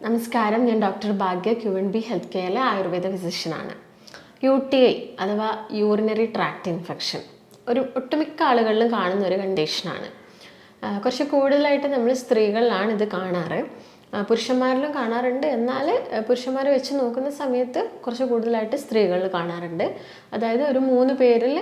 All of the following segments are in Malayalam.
നമസ്കാരം, ഞാൻ ഡോക്ടർ ഭാഗ്യ QNB ഹെൽത്ത് കെയറിലെ ആയുർവേദ ഫിസിഷ്യനാണ്. UTI അഥവാ യൂറിനറി ട്രാക്ട് ഇൻഫെക്ഷൻ ഒട്ടുമിക്ക ആളുകളിലും കാണുന്ന ഒരു കണ്ടീഷനാണ്. കുറച്ച് കൂടുതലായിട്ട് നമ്മൾ സ്ത്രീകളിലാണ് ഇത് കാണാറ്. പുരുഷന്മാരിലും കാണാറുണ്ട്. എന്നാൽ പുരുഷന്മാരെ വെച്ച് നോക്കുന്ന സമയത്ത് കുറച്ച് കൂടുതലായിട്ട് സ്ത്രീകളിൽ കാണാറുണ്ട്. അതായത് ഒരു 3 പേരിൽ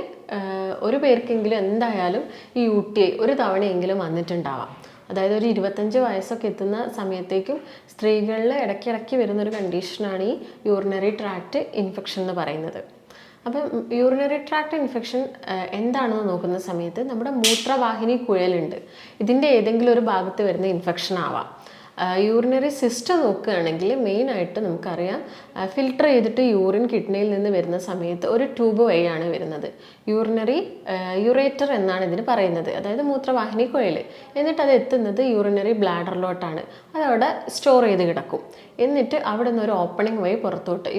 ഒരു പേർക്കെങ്കിലും എന്തായാലും ഈ UTI ഒരു തവണയെങ്കിലും വന്നിട്ടുണ്ടാവാം. അതായത് ഒരു 25 വയസ്സൊക്കെ എത്തുന്ന സമയത്തേക്കും സ്ത്രീകളിൽ ഇടയ്ക്കിടയ്ക്ക് വരുന്നൊരു കണ്ടീഷനാണ് ഈ യൂറിനറി ട്രാക്ട് ഇൻഫെക്ഷൻ എന്ന് പറയുന്നത്. അപ്പം യൂറിനറി ട്രാക്ട് ഇൻഫെക്ഷൻ എന്താണെന്ന് നോക്കുന്ന സമയത്ത് നമ്മുടെ മൂത്രവാഹിനി കുഴലുണ്ട്, ഇതിൻ്റെ ഏതെങ്കിലും ഒരു ഭാഗത്ത് വരുന്ന ഇൻഫെക്ഷൻ ആവാം. യൂറിനറി സിസ്റ്റം നോക്കുകയാണെങ്കിൽ മെയിനായിട്ട് നമുക്കറിയാം, ഫിൽട്ടർ ചെയ്തിട്ട് യൂറിൻ കിഡ്നിയിൽ നിന്ന് വരുന്ന സമയത്ത് ഒരു ട്യൂബ് വഴിയാണ് വരുന്നത്. യുറേറ്റർ എന്നാണ് ഇതിന് പറയുന്നത്, അതായത് മൂത്രവാഹിനി കുഴൽ. എന്നിട്ട് അത് എത്തുന്നത് യൂറിനറി ബ്ലാഡറിലോട്ടാണ്. അതവിടെ സ്റ്റോർ ചെയ്ത് കിടക്കും. എന്നിട്ട് അവിടെ നിന്ന് ഒരു ഓപ്പണിംഗ് വഴി പുറത്തോട്ട്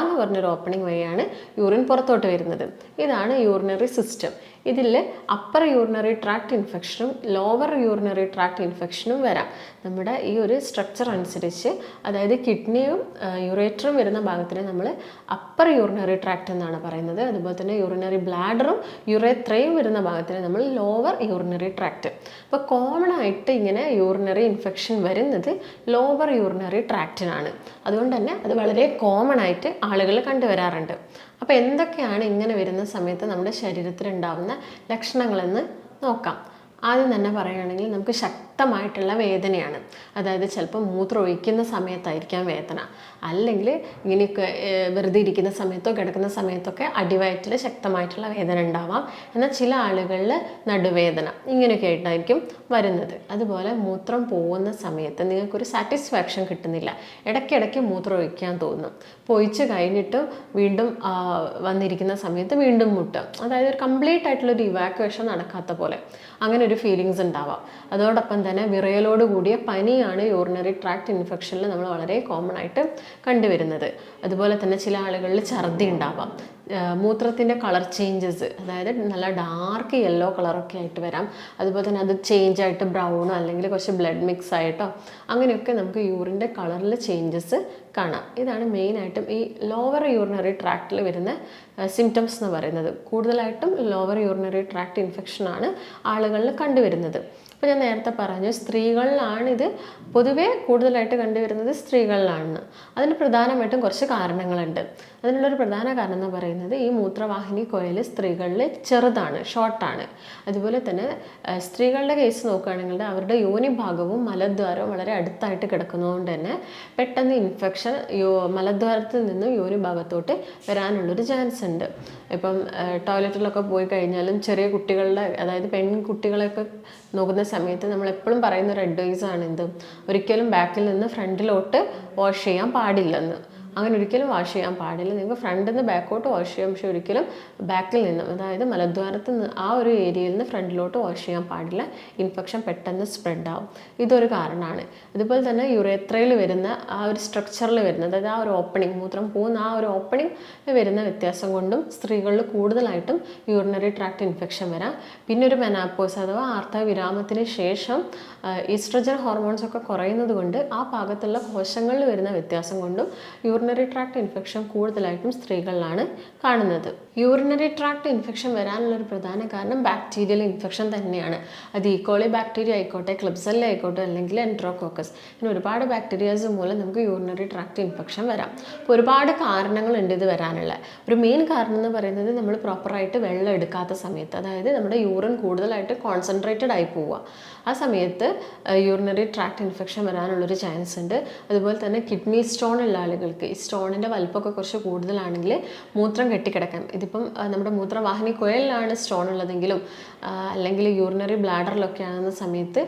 എന്ന് പറഞ്ഞൊരു ഓപ്പണിംഗ് വഴിയാണ് യൂറിൻ പുറത്തോട്ട് വരുന്നത്. ഇതാണ് യൂറിനറി സിസ്റ്റം. ഇതിൽ അപ്പർ യൂറിനറി ട്രാക്ട് ഇൻഫെക്ഷനും ലോവർ യൂറിനറി ട്രാക്ട് ഇൻഫെക്ഷനും വരാം. നമ്മുടെ ഈ ഒരു സ്ട്രക്ചർ അനുസരിച്ച്, അതായത് കിഡ്നിയും യുറേറ്ററും വരുന്ന ഭാഗത്തിന് നമ്മൾ അപ്പർ യൂറിനറി ട്രാക്ട് എന്നാണ് പറയുന്നത്. അതുപോലെ തന്നെ യൂറിനറി ബ്ലാഡറും യുറേത്രയും വരുന്ന ഭാഗത്തിന് നമ്മൾ ലോവർ യൂറിനറി ട്രാക്ട്. അപ്പോൾ കോമൺ ആയിട്ട് ഇങ്ങനെ യൂറിനറി ഇൻഫെക്ഷൻ വരുന്നത് ലോവർ യൂറിനറി ട്രാക്റ്റിനാണ്. അതുകൊണ്ട് തന്നെ അത് വളരെ കോമൺ ആയിട്ട് ആളുകൾ കണ്ടുവരാറുണ്ട്. അപ്പോൾ എന്തൊക്കെയാണ് ഇങ്ങനെ വരുന്ന സമയത്ത് നമ്മുടെ ശരീരത്തിൽ ഉണ്ടാകുന്ന ലക്ഷണങ്ങളെന്ന് നോക്കാം. ആദ്യം തന്നെ പറയുകയാണെങ്കിൽ നമുക്ക് ശക്തമായിട്ടുള്ള വേദനയാണ്. അതായത് ചിലപ്പോൾ മൂത്രം ഒഴിക്കുന്ന സമയത്തായിരിക്കാം വേദന, അല്ലെങ്കിൽ ഇങ്ങനെയൊക്കെ വെറുതെ ഇരിക്കുന്ന സമയത്തോ കിടക്കുന്ന സമയത്തൊക്കെ അടിവയറ്റിൽ ശക്തമായിട്ടുള്ള വേദന ഉണ്ടാവാം. എന്നാൽ ചില ആളുകളിൽ നടുവേദന ഇങ്ങനെയൊക്കെ ആയിട്ടായിരിക്കും വരുന്നത്. അതുപോലെ മൂത്രം പോകുന്ന സമയത്ത് നിങ്ങൾക്കൊരു സാറ്റിസ്ഫാക്ഷൻ കിട്ടുന്നില്ല, ഇടയ്ക്കിടയ്ക്ക് മൂത്രം ഒഴിക്കാൻ തോന്നും. പൊഴിച്ച് കഴിഞ്ഞിട്ട് വീണ്ടും വന്നിരിക്കുന്ന സമയത്ത് വീണ്ടും മുട്ടും, അതായത് ഒരു കംപ്ലീറ്റ് ആയിട്ടുള്ളൊരു ഇവാക്വേഷൻ നടക്കാത്ത പോലെ അങ്ങനെ ഒരു ഫീലിങ്സ് ഉണ്ടാവാം. അതോടൊപ്പം തന്നെ വിറയലോട് കൂടിയ പനിയാണ് യൂറിനറി ട്രാക്ട് ഇൻഫെക്ഷനിൽ നമ്മൾ വളരെ കോമൺ ആയിട്ട് കണ്ടുവരുന്നത്. അതുപോലെ തന്നെ ചില ആളുകളിൽ ഛർദി ഉണ്ടാവാം. മൂത്രത്തിൻ്റെ കളർ ചേഞ്ചസ്, അതായത് നല്ല ഡാർക്ക് യെല്ലോ കളറൊക്കെ ആയിട്ട് വരാം. അതുപോലെ തന്നെ അത് ചേഞ്ച് ആയിട്ട് ബ്രൗണോ അല്ലെങ്കിൽ കുറച്ച് ബ്ലഡ് മിക്സ് ആയിട്ടോ അങ്ങനെയൊക്കെ നമുക്ക് യൂറിൻ്റെ കളറിൽ ചേഞ്ചസ് കാണാം. ഇതാണ് മെയിനായിട്ടും ഈ ലോവർ യൂറിനറി ട്രാക്റ്റിൽ വരുന്ന സിംറ്റംസ് എന്ന് പറയുന്നത്. കൂടുതലായിട്ടും ലോവർ യൂറിനറി ട്രാക്ട് ഇൻഫെക്ഷനാണ് ആളുകളിൽ കണ്ടുവരുന്നത്. അപ്പോൾ ഞാൻ നേരത്തെ പറഞ്ഞു, സ്ത്രീകളിലാണിത് പൊതുവേ കൂടുതലായിട്ട് കണ്ടുവരുന്നത് സ്ത്രീകളിലാണ്. അതിന് പ്രധാനമായിട്ടും കുറച്ച് കാരണങ്ങളുണ്ട്. അതിനുള്ളൊരു പ്രധാന കാരണം എന്ന് പറയുന്നത്, ഈ മൂത്രവാഹിനി കുഴൽ സ്ത്രീകളിൽ ചെറുതാണ്, ഷോർട്ടാണ്. അതുപോലെ തന്നെ സ്ത്രീകളുടെ കേസ് നോക്കുകയാണെങ്കിൽ അവരുടെ യോനി ഭാഗവും മലദ്വാരവും വളരെ അടുത്തായിട്ട് കിടക്കുന്നതുകൊണ്ട് തന്നെ പെട്ടെന്ന് ഇൻഫെക്ഷൻ മലദ്വാരത്തിൽ നിന്നും യോനി ഭാഗത്തോട്ട് വരാനുള്ളൊരു ചാൻസ് ഉണ്ട്. ഇപ്പം ടോയ്ലറ്റിലൊക്കെ പോയി കഴിഞ്ഞാലും ചെറിയ കുട്ടികളുടെ, അതായത് പെൺകുട്ടികളെയൊക്കെ നോക്കുന്ന സമയത്ത് നമ്മൾ എപ്പോഴും പറയുന്ന ഒരു അഡ്വൈസാണ് എന്ത്, ഒരിക്കലും ബാക്കിൽ നിന്ന് ഫ്രണ്ടിലോട്ട് വാഷ് ചെയ്യാൻ പാടില്ലെന്ന്. അങ്ങനെ ഒരിക്കലും വാഷ് ചെയ്യാൻ പാടില്ല. നിങ്ങൾക്ക് ഫ്രണ്ടിൽ നിന്ന് ബാക്കോട്ട് വാഷ് ചെയ്യാം, പക്ഷെ ഒരിക്കലും ബാക്കിൽ നിന്നും, അതായത് മലദ്വാരത്തിൽ നിന്ന് ആ ഒരു ഏരിയയിൽ നിന്ന് ഫ്രണ്ടിലോട്ട് വാഷ് ചെയ്യാൻ പാടില്ല. ഇൻഫെക്ഷൻ പെട്ടെന്ന് സ്പ്രെഡ് ആവും. ഇതൊരു കാരണമാണ്. അതുപോലെ തന്നെ യുറേത്രയിൽ വരുന്ന ആ ഒരു സ്ട്രക്ചറിൽ വരുന്ന, അതായത് ആ ഒരു ഓപ്പണിംഗ്, മൂത്രം പോകുന്ന ആ ഒരു ഓപ്പണിംഗ് വരുന്ന വ്യത്യാസം കൊണ്ടും സ്ത്രീകളിൽ കൂടുതലായിട്ടും യൂറിനറി ട്രാക്ട് ഇൻഫെക്ഷൻ വരാം. പിന്നെ ഒരു മെനാപ്പോസ് അഥവാ ആർത്തവവിരാമത്തിന് ശേഷം ഈസ്ട്രജൻ ഹോർമോൺസ് ഒക്കെ കുറയുന്നത് കൊണ്ട് ആ ഭാഗത്തുള്ള കോശങ്ങളിൽ വരുന്ന വ്യത്യാസം കൊണ്ടും യൂറിനറി ട്രാക്ട് ഇൻഫെക്ഷൻ കൂടുതലായിട്ടും സ്ത്രീകളിലാണ് കാണുന്നത്. യൂറിനറി ട്രാക്ട് ഇൻഫെക്ഷൻ വരാനുള്ളൊരു പ്രധാന കാരണം ബാക്ടീരിയൽ ഇൻഫെക്ഷൻ തന്നെയാണ്. അത് ഈക്കോളി ബാക്ടീരിയ ആയിക്കോട്ടെ, ക്ലിബ്സെല്ല ആയിക്കോട്ടെ, അല്ലെങ്കിൽ എൻട്രോകോക്കസ്, ഇങ്ങനെ ഒരുപാട് ബാക്ടീരിയാസ് മൂലം നമുക്ക് യൂറിനറി ട്രാക്ട് ഇൻഫെക്ഷൻ വരാം. അപ്പോൾ ഒരുപാട് കാരണങ്ങളുണ്ട് ഇത് വരാനുള്ള. ഒരു മെയിൻ കാരണം എന്ന് പറയുന്നത്, നമ്മൾ പ്രോപ്പറായിട്ട് വെള്ളം എടുക്കാത്ത സമയത്ത്, അതായത് നമ്മുടെ യൂറിൻ കൂടുതലായിട്ട് കോൺസെൻട്രേറ്റഡ് ആയി പോവുക, ആ സമയത്ത് യൂറിനറി ട്രാക്ട് ഇൻഫെക്ഷൻ വരാനുള്ളൊരു ചാൻസ് ഉണ്ട്. അതുപോലെ തന്നെ കിഡ്നി സ്റ്റോൺ ഉള്ള ആളുകൾക്ക് ഈ സ്റ്റോണിൻ്റെ വലിപ്പമൊക്കെ കുറച്ച് കൂടുതലാണെങ്കിൽ മൂത്രം കെട്ടിക്കിടക്കാം. ഇതിപ്പം നമ്മുടെ മൂത്രവാഹിനി കുഴലിലാണ് സ്റ്റോൺ ഉള്ളതെങ്കിലും അല്ലെങ്കിൽ യൂറിനറി ബ്ലാഡറിലൊക്കെ ആകുന്ന സമയത്ത്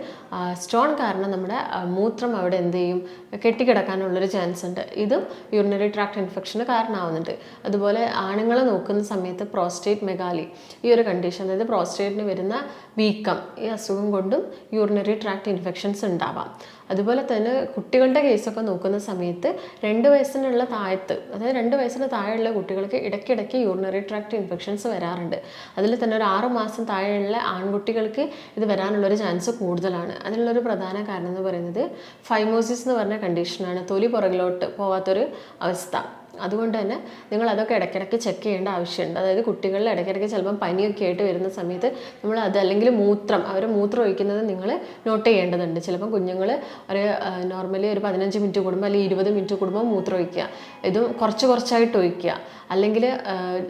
സ്റ്റോൺ കാരണം നമ്മുടെ മൂത്രം അവിടെ എന്ത് ചെയ്യും, കെട്ടിക്കിടക്കാനുള്ളൊരു ചാൻസ് ഉണ്ട്. ഇതും യൂറിനറി ട്രാക്ട് ഇൻഫെക്ഷന് കാരണമാവുന്നുണ്ട്. അതുപോലെ ആണുങ്ങളെ നോക്കുന്ന സമയത്ത് പ്രോസ്റ്റേറ്റ് മെഗാലി, ഈ ഒരു കണ്ടീഷൻ, അതായത് പ്രോസ്റ്റേറ്റിന് വരുന്ന വീക്കം, ഈ അസുഖം കൊണ്ടും യൂറിനറി ട്രാക്ട് ഇൻഫെക്ഷൻസ് ഉണ്ടാവാം. അതുപോലെ തന്നെ കുട്ടികളുടെ കേസൊക്കെ നോക്കുന്ന സമയത്ത് 2 വയസ്സിനുള്ള താഴത്ത്, അതായത് 2 വയസ്സിന് താഴെയുള്ള കുട്ടികൾക്ക് ഇടയ്ക്കിടയ്ക്ക് യൂറിനറി ട്രാക്ട് ഇൻഫെക്ഷൻസ് വരാറുണ്ട്. അതിൽ തന്നെ ഒരു 6 മാസം താഴെയുള്ള ആൺകുട്ടികൾക്ക് ഇത് വരാനുള്ളൊരു ചാൻസ് കൂടുതലാണ്. അതിനുള്ളൊരു പ്രധാന കാരണം എന്ന് പറയുന്നത് ഫൈമോസിസ് എന്ന് പറഞ്ഞ കണ്ടീഷനാണ്, തൊലി പുറകിലോട്ട് പോകാത്തൊരു അവസ്ഥ. അതുകൊണ്ട് തന്നെ നിങ്ങൾ അതൊക്കെ ഇടയ്ക്കിടയ്ക്ക് ചെക്ക് ചെയ്യേണ്ട ആവശ്യമുണ്ട്. അതായത് കുട്ടികളിൽ ഇടയ്ക്കിടയ്ക്ക് ചിലപ്പം പനിയൊക്കെ ആയിട്ട് വരുന്ന സമയത്ത് നമ്മൾ അത്, അല്ലെങ്കിൽ അവർ മൂത്രം ഒഴിക്കുന്നത് നിങ്ങൾ നോട്ട് ചെയ്യേണ്ടതുണ്ട്. ചിലപ്പം കുഞ്ഞുങ്ങൾ നോർമലി ഒരു 15 മിനിറ്റ് കൂടുമ്പോൾ അല്ലെങ്കിൽ 20 മിനിറ്റ് കൂടുമ്പോൾ മൂത്രം ഒഴിക്കുക. ഇതും കുറച്ചായിട്ട് ഒഴിക്കുക. അല്ലെങ്കിൽ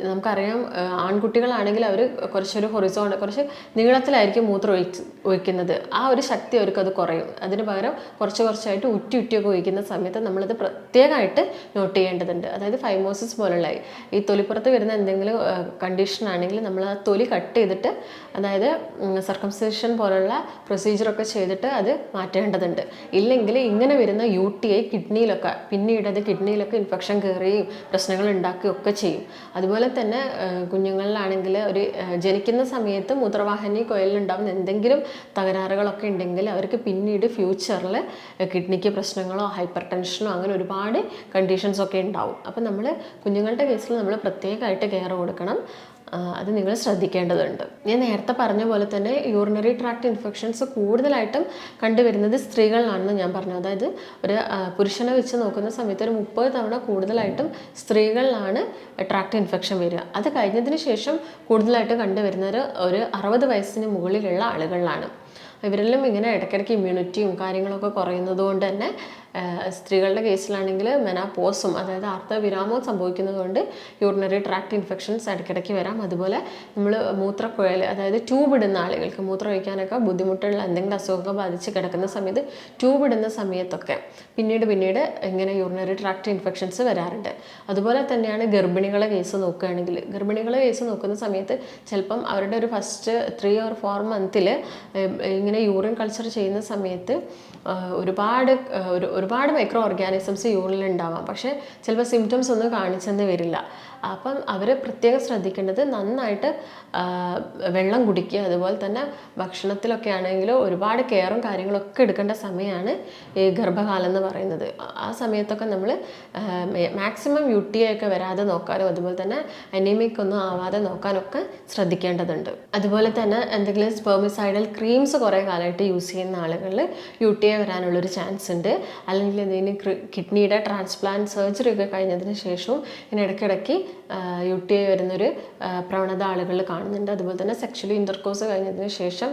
നമുക്കറിയാം ആൺകുട്ടികളാണെങ്കിൽ അവർ കുറച്ച് നീളത്തിലായിരിക്കും മൂത്രം ഒഴിക്കുന്നത്. ആ ഒരു ശക്തി അവർക്ക് അത് കുറയും. അതിന് പകരം കുറച്ചായിട്ട് ഉറ്റിയൊക്കെ ഒഴിക്കുന്ന സമയത്ത് നമ്മളിത് പ്രത്യേകമായിട്ട് നോട്ട് ചെയ്യേണ്ടതുണ്ട്. അതായത് ഫൈമോസിസ് പോലുള്ള ഈ തൊലിപ്പുറത്ത് വരുന്ന എന്തെങ്കിലും കണ്ടീഷൻ ആണെങ്കിൽ നമ്മൾ ആ തൊലി കട്ട് ചെയ്തിട്ട്, അതായത് സർക്കംസിഷൻ പോലുള്ള പ്രൊസീജിയറൊക്കെ ചെയ്തിട്ട് അത് മാറ്റേണ്ടതുണ്ട്. ഇല്ലെങ്കിൽ ഇങ്ങനെ വരുന്ന UTI പിന്നീട് അത് കിഡ്നിയിലൊക്കെ ഇൻഫെക്ഷൻ കയറുകയും പ്രശ്നങ്ങൾ ഉണ്ടാക്കുകയും ഒക്കെ ചെയ്യും. അതുപോലെ തന്നെ കുഞ്ഞുങ്ങളിലാണെങ്കിൽ ജനിക്കുന്ന സമയത്ത് മൂത്രവാഹിനി കുഴലിലുണ്ടാകുന്ന എന്തെങ്കിലും തകരാറുകളൊക്കെ ഉണ്ടെങ്കിൽ അവർക്ക് പിന്നീട് ഫ്യൂച്ചറിൽ കിഡ്നിക്ക് പ്രശ്നങ്ങളോ ഹൈപ്പർ ടെൻഷനോ അങ്ങനെ ഒരുപാട് കണ്ടീഷൻസൊക്കെ ഉണ്ടാവും. അപ്പം നമ്മൾ കുഞ്ഞുങ്ങളുടെ കേസിൽ നമ്മൾ പ്രത്യേകമായിട്ട് കെയർ കൊടുക്കണം. അത് നിങ്ങൾ ശ്രദ്ധിക്കേണ്ടതുണ്ട്. ഞാൻ നേരത്തെ പറഞ്ഞ പോലെ തന്നെ യൂറിനറി ട്രാക്ട് ഇൻഫെക്ഷൻസ് കൂടുതലായിട്ടും കണ്ടുവരുന്നത് സ്ത്രീകളിലാണെന്ന് ഞാൻ പറഞ്ഞു. അതായത് ഒരു പുരുഷനെ വെച്ച് നോക്കുന്ന സമയത്ത് ഒരു 30 തവണ കൂടുതലായിട്ടും സ്ത്രീകളിലാണ് ട്രാക്ട് ഇൻഫെക്ഷൻ വരിക. അത് കഴിഞ്ഞതിന് ശേഷം കൂടുതലായിട്ട് കണ്ടുവരുന്നത് ഒരു 60 വയസ്സിന് മുകളിലുള്ള ആളുകളിലാണ്. ഇവരെല്ലാം ഇങ്ങനെ ഇടയ്ക്കിടയ്ക്ക് ഇമ്മ്യൂണിറ്റിയും കാര്യങ്ങളൊക്കെ കുറയുന്നത് കൊണ്ട് തന്നെ സ്ത്രീകളുടെ കേസിലാണെങ്കിൽ മെനാപോസും, അതായത് ആർത്തവവിരാമവും സംഭവിക്കുന്നത് കൊണ്ട് യൂറിനറി ട്രാക്ട് ഇൻഫെക്ഷൻസ് ഇടയ്ക്കിടയ്ക്ക് വരാം. അതുപോലെ നമ്മൾ മൂത്രക്കുഴൽ, അതായത് ട്യൂബ് ഇടുന്ന ആളുകൾക്ക് മൂത്രം ഒഴിക്കാനൊക്കെ ബുദ്ധിമുട്ടുള്ള എന്തെങ്കിലും അസുഖമൊക്കെ ബാധിച്ച് കിടക്കുന്ന സമയത്ത് ട്യൂബ് ഇടുന്ന സമയത്തൊക്കെ പിന്നീട് ഇങ്ങനെ യൂറിനറി ട്രാക്ട് ഇൻഫെക്ഷൻസ് വരാറുണ്ട്. അതുപോലെ തന്നെയാണ് ഗർഭിണികളെ കേസ് നോക്കുകയാണെങ്കിൽ, ഗർഭിണികളെ കേസ് നോക്കുന്ന സമയത്ത് ചിലപ്പം അവരുടെ ഒരു ഫസ്റ്റ് 3 or 4 മന്തിൽ ഇങ്ങനെ യൂറിൻ കൾച്ചർ ചെയ്യുന്ന സമയത്ത് ഒരുപാട് മൈക്രോ ഓർഗാനിസംസ് യൂറിനിൽ ഉണ്ടാവാം. പക്ഷേ ചിലപ്പോൾ സിംറ്റംസ് ഒന്നും കാണിച്ചെന്ന് വരില്ല. അപ്പം അവർ പ്രത്യേകം ശ്രദ്ധിക്കേണ്ടത് നന്നായിട്ട് വെള്ളം കുടിക്കുക. അതുപോലെ തന്നെ ഭക്ഷണത്തിലൊക്കെ ആണെങ്കിൽ ഒരുപാട് കെയറും കാര്യങ്ങളൊക്കെ എടുക്കേണ്ട സമയമാണ് ഈ ഗർഭകാലം എന്ന് പറയുന്നത്. ആ സമയത്തൊക്കെ നമ്മൾ മാക്സിമം UTI ഒക്കെ വരാതെ നോക്കാനും അതുപോലെ തന്നെ അനീമിക് ഒന്നും ആവാതെ നോക്കാനൊക്കെ ശ്രദ്ധിക്കേണ്ടതുണ്ട്. അതുപോലെ തന്നെ എന്തെങ്കിലും സ്പെർമിസൈഡൽ ക്രീംസ് കുറേ കാലമായിട്ട് യൂസ് ചെയ്യുന്ന ആളുകളിൽ UTI വരാനുള്ളൊരു ചാൻസ് ഉണ്ട്. അല്ലെങ്കിൽ എന്തെങ്കിലും കിഡ്നിയുടെ ട്രാൻസ്പ്ലാന്റ് സർജറി ഒക്കെ കഴിഞ്ഞതിന് ശേഷവും ഇങ്ങനെ ഇടയ്ക്കിടയ്ക്ക് UTI വരുന്നൊരു പ്രവണത ആളുകളിൽ കാണുന്നുണ്ട്. അതുപോലെ തന്നെ സെക്ഷലി ഇൻ്റർകോഴ്സ് കഴിഞ്ഞതിന് ശേഷം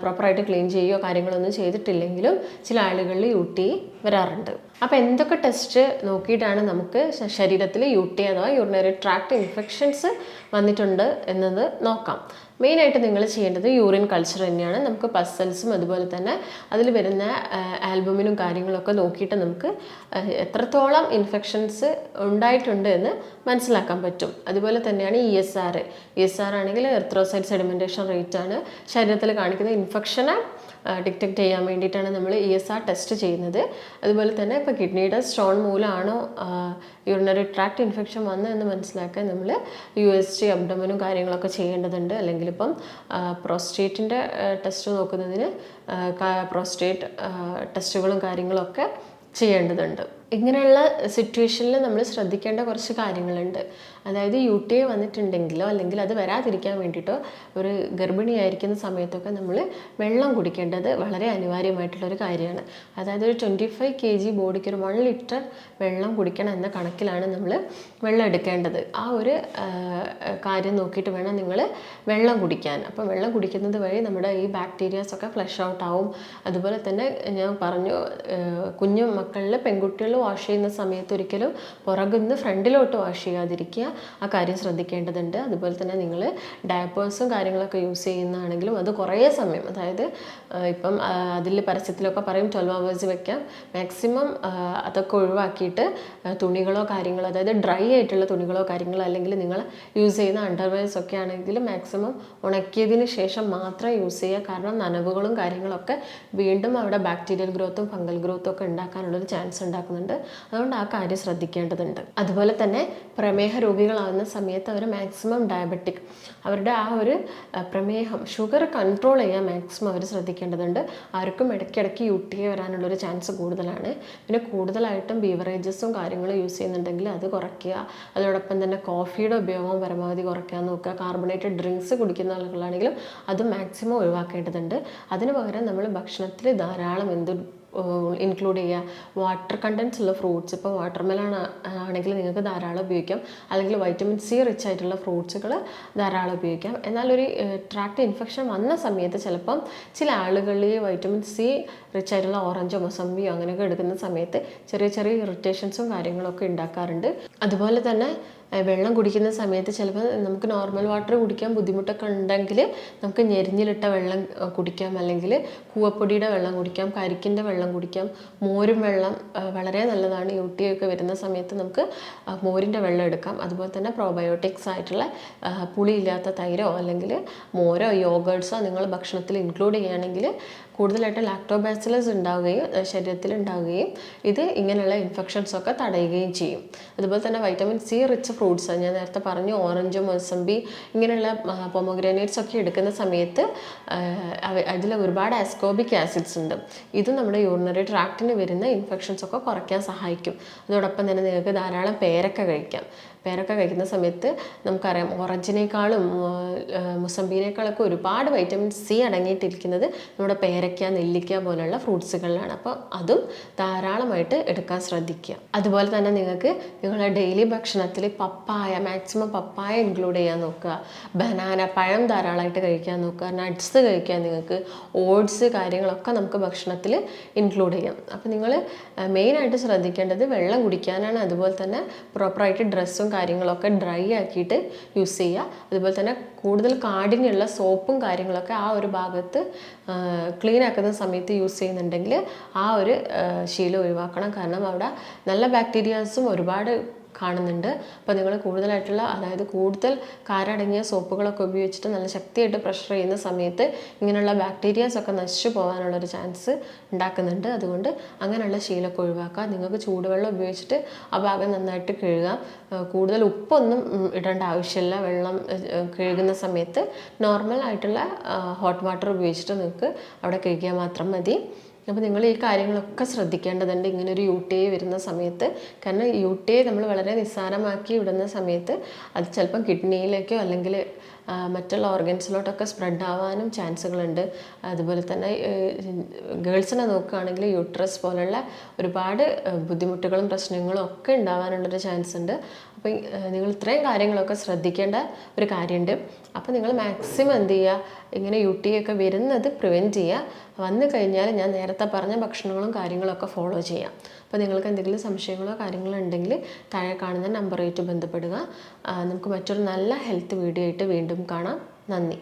പ്രോപ്പറായിട്ട് ക്ലീൻ ചെയ്യുകയോ കാര്യങ്ങളൊന്നും ചെയ്തിട്ടില്ലെങ്കിലും ചില ആളുകളിൽ UTI വരാറുണ്ട്. അപ്പോൾ എന്തൊക്കെ ടെസ്റ്റ് നോക്കിയിട്ടാണ് നമുക്ക് ശരീരത്തിൽ UTI അഥവാ യൂറിനറി ട്രാക്ട് ഇൻഫെക്ഷൻസ് വന്നിട്ടുണ്ട് എന്നത് നോക്കാം. മെയിനായിട്ട് നിങ്ങൾ ചെയ്യേണ്ടത് യൂറിൻ കൾച്ചർ തന്നെയാണ്. നമുക്ക് പസൽസും അതുപോലെ തന്നെ അതിൽ വരുന്ന ആൽബുമിനും കാര്യങ്ങളൊക്കെ നോക്കിയിട്ട് നമുക്ക് എത്രത്തോളം ഇൻഫെക്ഷൻസ് ഉണ്ടായിട്ടുണ്ട് എന്ന് മനസ്സിലാക്കാൻ പറ്റും. അതുപോലെ തന്നെയാണ് ESR ആണെങ്കിൽ എർത്രോസൈറ്റ് സെഡിമെൻറ്റേഷൻ റേറ്റ് ആണ് ശരീരത്തിൽ കാണിക്കുന്ന ഇൻഫെക്ഷനെ ഡിറ്റക്റ്റ് ചെയ്യാൻ വേണ്ടിയിട്ടാണ് നമ്മൾ ESR ടെസ്റ്റ് ചെയ്യുന്നത്. അതുപോലെ തന്നെ ഇപ്പോൾ കിഡ്നിയുടെ സ്റ്റോൺ മൂലമാണോ യൂറിനറി ട്രാക്ട് ഇൻഫെക്ഷൻ വന്നതെന്ന് മനസ്സിലാക്കാൻ നമ്മൾ USG അബ്ഡമനും കാര്യങ്ങളൊക്കെ ചെയ്യേണ്ടതുണ്ട്. അല്ലെങ്കിൽ ഇപ്പം പ്രോസ്റ്റേറ്റിൻ്റെ ടെസ്റ്റ് നോക്കുന്നതിന് പ്രോസ്റ്റേറ്റ് ടെസ്റ്റുകളും കാര്യങ്ങളൊക്കെ ചെയ്യേണ്ടതുണ്ട്. ഇങ്ങനെയുള്ള സിറ്റുവേഷനിൽ നമ്മൾ ശ്രദ്ധിക്കേണ്ട കുറച്ച് കാര്യങ്ങളുണ്ട്. അതായത് UTI വന്നിട്ടുണ്ടെങ്കിലോ അല്ലെങ്കിൽ അത് വരാതിരിക്കാൻ വേണ്ടിയിട്ടോ ഒരു ഗർഭിണിയായിരിക്കുന്ന സമയത്തൊക്കെ നമ്മൾ വെള്ളം കുടിക്കേണ്ടത് വളരെ അനിവാര്യമായിട്ടുള്ളൊരു കാര്യമാണ്. അതായത് ഒരു 25 kg ബോഡിക്ക് ഒരു 1 ലിറ്റർ വെള്ളം കുടിക്കണം എന്ന കണക്കിലാണ് നമ്മൾ വെള്ളം എടുക്കേണ്ടത്. ആ ഒരു കാര്യം നോക്കിയിട്ട് വേണം നിങ്ങൾ വെള്ളം കുടിക്കാൻ. അപ്പോൾ വെള്ളം കുടിക്കുന്നത് വഴി നമ്മുടെ ഈ ബാക്ടീരിയാസൊക്കെ ഫ്ലഷ് ഔട്ട് ആവും. അതുപോലെ തന്നെ ഞാൻ പറഞ്ഞു, കുഞ്ഞു മക്കളിൽ പെൺകുട്ടികൾ വാഷ് ചെയ്യുന്ന സമയത്ത് ഒരിക്കലും പുറകുന്ന് ഫ്രണ്ടിലോട്ട് വാഷ് ചെയ്യാതിരിക്കുക. ആ കാര്യം ശ്രദ്ധിക്കേണ്ടതുണ്ട്. അതുപോലെ തന്നെ നിങ്ങൾ ഡയപ്പേഴ്സും കാര്യങ്ങളൊക്കെ യൂസ് ചെയ്യുന്നതാണെങ്കിലും അത് കുറേ സമയം, അതായത് ഇപ്പം അതിൽ പരസ്യത്തിലൊക്കെ പറയും 12 hours വെക്കാം. മാക്സിമം അതൊക്കെ ഒഴിവാക്കിയിട്ട് തുണികളോ കാര്യങ്ങളോ, അതായത് ഡ്രൈ ആയിട്ടുള്ള തുണികളോ കാര്യങ്ങളോ അല്ലെങ്കിൽ നിങ്ങൾ യൂസ് ചെയ്യുന്ന അണ്ടർവെയർസ് ഒക്കെ ആണെങ്കിൽ മാക്സിമം ഉണക്കിയതിന് ശേഷം മാത്രം യൂസ് ചെയ്യുക. കാരണം നനവുകളും കാര്യങ്ങളൊക്കെ വീണ്ടും അവിടെ ബാക്ടീരിയൽ ഗ്രോത്തും ഫംഗൽ ഗ്രോത്തും ഒക്കെ ഉണ്ടാക്കാനുള്ളൊരു ചാൻസ് ഉണ്ടാക്കുന്നുണ്ട്. അതുകൊണ്ട് ആ കാര്യം ശ്രദ്ധിക്കേണ്ടതുണ്ട്. അതുപോലെ തന്നെ പ്രമേഹ രോഗികൾ ഗർഭിണികളാവുന്ന സമയത്ത് അവർ മാക്സിമം ഡയബറ്റിക്, അവരുടെ ആ ഒരു പ്രമേഹം, ഷുഗർ കൺട്രോൾ ചെയ്യാൻ മാക്സിമം അവർ ശ്രദ്ധിക്കേണ്ടതുണ്ട്. ആർക്കും ഇടയ്ക്കിടയ്ക്ക് UTI വരാനുള്ളൊരു ചാൻസ് കൂടുതലാണ്. പിന്നെ കൂടുതലായിട്ടും ബീവറേജസും കാര്യങ്ങളും യൂസ് ചെയ്യുന്നുണ്ടെങ്കിൽ അത് കുറയ്ക്കുക. അതോടൊപ്പം തന്നെ കോഫിയുടെ ഉപയോഗം പരമാവധി കുറയ്ക്കാൻ നോക്കുക. കാർബണേറ്റഡ് ഡ്രിങ്ക്സ് കുടിക്കുന്ന ആളുകളാണെങ്കിലും അത് മാക്സിമം ഒഴിവാക്കേണ്ടതുണ്ട്. അതിന് പകരം നമ്മൾ ഭക്ഷണത്തിൽ ധാരാളം ഇൻക്ലൂഡ് ചെയ്യുക. വാട്ടർ കണ്ടൻസ് ഉള്ള ഫ്രൂട്ട്സ്, ഇപ്പോൾ വാട്ടർമെലൺ ആണെങ്കിൽ നിങ്ങൾക്ക് ധാരാളം ഉപയോഗിക്കാം, അല്ലെങ്കിൽ വൈറ്റമിൻ സി റിച്ച് ആയിട്ടുള്ള ഫ്രൂട്ട്സുകൾ ധാരാളം ഉപയോഗിക്കാം. എന്നാൽ ഒരു ട്രാക്ട് ഇൻഫെക്ഷൻ വന്ന സമയത്ത് ചിലപ്പം ചില ആളുകളിൽ വൈറ്റമിൻ സി റിച്ച് ആയിട്ടുള്ള ഓറഞ്ചോ മൊസമ്പിയോ അങ്ങനെയൊക്കെ എടുക്കുന്ന സമയത്ത് ചെറിയ ചെറിയ ഇറിറ്റേഷൻസും കാര്യങ്ങളൊക്കെ ഉണ്ടാക്കാറുണ്ട്. അതുപോലെ തന്നെ വെള്ളം കുടിക്കുന്ന സമയത്ത് ചിലപ്പോൾ നമുക്ക് നോർമൽ വാട്ടർ കുടിക്കാൻ ബുദ്ധിമുട്ടൊക്കെ ഉണ്ടെങ്കിൽ നമുക്ക് ഞെരിഞ്ഞിലിട്ട വെള്ളം കുടിക്കാം, അല്ലെങ്കിൽ കൂവപ്പൊടിയുടെ വെള്ളം കുടിക്കാം, കരിക്കിൻ്റെ വെള്ളം കുടിക്കാം. മോരും വെള്ളം വളരെ നല്ലതാണ്. UTI ഒക്കെ വരുന്ന സമയത്ത് നമുക്ക് മോരിൻ്റെ വെള്ളം എടുക്കാം. അതുപോലെ തന്നെ പ്രോബയോട്ടിക്സ് ആയിട്ടുള്ള പുളിയില്ലാത്ത തൈരോ അല്ലെങ്കിൽ മോരോ യോഗേർട്സോ നിങ്ങൾ ഭക്ഷണത്തിൽ ഇൻക്ലൂഡ് ചെയ്യുകയാണെങ്കിൽ കൂടുതലായിട്ട് ലാക്ടോബാസിലസ് ഉണ്ടാവുകയും ശരീരത്തിൽ ഉണ്ടാവുകയും ഇത് ഇങ്ങനെയുള്ള ഇൻഫെക്ഷൻസൊക്കെ തടയുകയും ചെയ്യും. അതുപോലെ തന്നെ വൈറ്റമിൻ സി റിച്ച് ഫ്രൂട്ട്സ്, ഞാൻ നേരത്തെ പറഞ്ഞു, ഓറഞ്ച്, മൊസമ്പി ഇങ്ങനെയുള്ള പൊമോഗ്രാനേറ്റ്സ് ഒക്കെ എടുക്കുന്ന സമയത്ത് അതിൽ ഒരുപാട് അസ്കോബിക് ആസിഡ്സ് ഉണ്ട്. ഇത് നമ്മുടെ യൂറിനറി ട്രാക്റ്റിന് വരുന്ന ഇൻഫെക്ഷൻസ് ഒക്കെ കുറയ്ക്കാൻ സഹായിക്കും. അതോടൊപ്പം തന്നെ നിങ്ങൾക്ക് ധാരാളം പേരക്ക കഴിക്കാം. പേരക്ക കഴിക്കുന്ന സമയത്ത് നമുക്കറിയാം ഓറഞ്ചിനേക്കാളും മുസമ്പിനേക്കാളൊക്കെ ഒരുപാട് വൈറ്റമിൻ സി അടങ്ങിയിട്ടിരിക്കുന്നത് നമ്മുടെ പേരയ്ക്ക, നെല്ലിക്ക പോലുള്ള ഫ്രൂട്ട്സുകളിലാണ്. അപ്പോൾ അതും ധാരാളമായിട്ട് എടുക്കാൻ ശ്രദ്ധിക്കുക. അതുപോലെ തന്നെ നിങ്ങൾക്ക് നിങ്ങളുടെ ഡെയിലി ഭക്ഷണത്തിൽ പപ്പായ, മാക്സിമം പപ്പായ ഇൻക്ലൂഡ് ചെയ്യാൻ നോക്കുക. ബനാന, പഴം ധാരാളമായിട്ട് കഴിക്കാൻ നോക്കുക. നട്ട്സ് കഴിക്കാൻ, നിങ്ങൾക്ക് ഓട്സ് കാര്യങ്ങളൊക്കെ നമുക്ക് ഭക്ഷണത്തിൽ ഇൻക്ലൂഡ് ചെയ്യാം. അപ്പോൾ നിങ്ങൾ മെയിനായിട്ട് ശ്രദ്ധിക്കേണ്ടത് വെള്ളം കുടിക്കാനാണ്. അതുപോലെ തന്നെ പ്രോപ്പറായിട്ട് ഡ്രസ്സും കാര്യങ്ങളൊക്കെ ഡ്രൈ ആക്കിയിട്ട് യൂസ് ചെയ്യുക. അതുപോലെ തന്നെ കൂടുതൽ കാഠിന്യമുള്ള സോപ്പും കാര്യങ്ങളൊക്കെ ആ ഒരു ഭാഗത്ത് ക്ലീൻ ആക്കുന്ന സമയത്ത് യൂസ് ചെയ്യുന്നുണ്ടെങ്കിൽ ആ ഒരു ശീലം ഒഴിവാക്കണം. കാരണം അവിടെ നല്ല ബാക്ടീരിയാസും ഒരുപാട് കാണുന്നുണ്ട്. അപ്പോൾ നിങ്ങൾ കൂടുതലായിട്ടുള്ള, അതായത് കൂടുതൽ കാരടങ്ങിയ സോപ്പുകളൊക്കെ ഉപയോഗിച്ചിട്ട് നല്ല ശക്തിയായിട്ട് പ്രഷർ ചെയ്യുന്ന സമയത്ത് ഇങ്ങനെയുള്ള ബാക്ടീരിയാസൊക്കെ നശിച്ചു പോകാനുള്ളൊരു ചാൻസ് ഉണ്ടാക്കുന്നുണ്ട്. അതുകൊണ്ട് അങ്ങനെയുള്ള ശീലമൊക്കെ ഒഴിവാക്കുക. നിങ്ങൾക്ക് ചൂടുവെള്ളം ഉപയോഗിച്ചിട്ട് ആ ഭാഗം നന്നായിട്ട് കഴുകുക. കൂടുതൽ ഉപ്പൊന്നും ഇടേണ്ട ആവശ്യമില്ല. വെള്ളം കഴുകുന്ന സമയത്ത് നോർമൽ ആയിട്ടുള്ള ഹോട്ട് വാട്ടർ ഉപയോഗിച്ചിട്ട് നിങ്ങൾക്ക് അവിടെ കഴുകിയാൽ മാത്രം മതി. അപ്പോൾ നിങ്ങൾ ഈ കാര്യങ്ങളൊക്കെ ശ്രദ്ധിക്കേണ്ടതുണ്ട് ഇങ്ങനെ ഒരു UTI വരുന്ന സമയത്ത്. കാരണം UTI നമ്മൾ വളരെ നിസ്സാരമാക്കി വിടുന്ന സമയത്ത് അത് ചിലപ്പം കിഡ്നിയിലേക്കോ അല്ലെങ്കിൽ മറ്റുള്ള ഓർഗൻസിലോട്ടൊക്കെ സ്പ്രെഡ് ആവാനും ചാൻസുകളുണ്ട്. അതുപോലെ തന്നെ ഗേൾസിനെ നോക്കുകയാണെങ്കിൽ യൂട്രസ് പോലുള്ള ഒരുപാട് ബുദ്ധിമുട്ടുകളും പ്രശ്നങ്ങളും ഒക്കെ ഉണ്ടാവാനുള്ളൊരു ചാൻസ് ഉണ്ട്. അപ്പോൾ നിങ്ങൾ ഇത്രയും കാര്യങ്ങളൊക്കെ ശ്രദ്ധിക്കേണ്ട ഒരു കാര്യമുണ്ട്. അപ്പോൾ നിങ്ങൾ മാക്സിമം എന്ത് ചെയ്യുക, ഇങ്ങനെ UTI ഒക്കെ വരുന്നത് പ്രിവെൻറ്റ് ചെയ്യുക. വന്നു കഴിഞ്ഞാൽ ഞാൻ നേരത്തെ പറഞ്ഞ ഭക്ഷണങ്ങളും കാര്യങ്ങളൊക്കെ ഫോളോ ചെയ്യാം. അപ്പോൾ നിങ്ങൾക്ക് എന്തെങ്കിലും സംശയങ്ങളോ കാര്യങ്ങളോ ഉണ്ടെങ്കിൽ താഴെ കാണുന്ന നമ്പറുമായിട്ട് ബന്ധപ്പെടുക. നമുക്ക് മറ്റൊരു നല്ല ഹെൽത്ത് വീഡിയോ ആയിട്ട് വീണ്ടും കാണാം. നന്ദി.